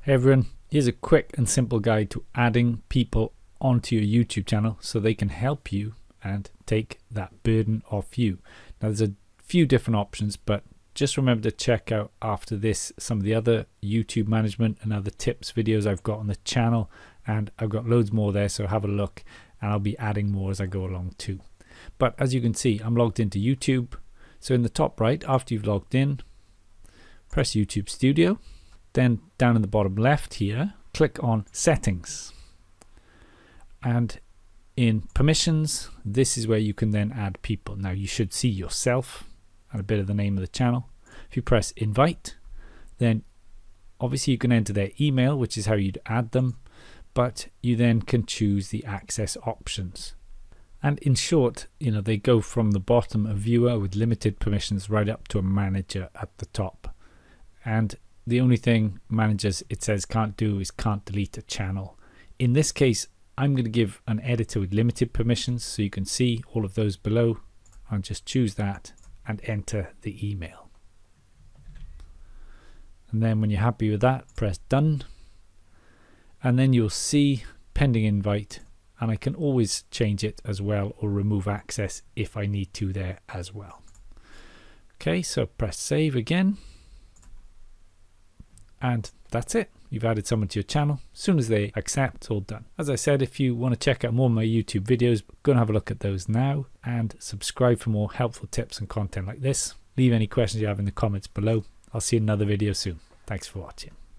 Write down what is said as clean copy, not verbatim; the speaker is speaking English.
Hey everyone, here's a quick and simple guide to adding people onto your YouTube channel so they can help you and take that burden off you. Now there's a few different options, but just remember to check out after this some of the other YouTube management and other tips videos I've got on the channel, and I've got loads more there, so have a look and I'll be adding more as I go along too. But as you can see, I'm logged into YouTube. So in the top right, after you've logged in, press YouTube Studio. Then down in the bottom left here, click on Settings. And in Permissions, this is where you can then add people. Now you should see yourself and a bit of the name of the channel. If you press Invite, then obviously you can enter their email, which is how you'd add them, but you then can choose the access options. And in short, they go from the bottom, a viewer with limited permissions, right up to a manager at the top. And the only thing managers, it says, can't do is can't delete a channel. In this case, I'm going to give an editor with limited permissions, so you can see all of those below. I'll just choose that and enter the email. And then when you're happy with that, press Done. And then you'll see pending invite, and I can always change it as well or remove access if I need to there as well. Okay, so press Save again. And that's it. You've added someone to your channel. As soon as they accept, it's all done. As I said, if you want to check out more of my YouTube videos, go and have a look at those now and subscribe for more helpful tips and content like this. Leave any questions you have in the comments below. I'll see you in another video soon. Thanks for watching.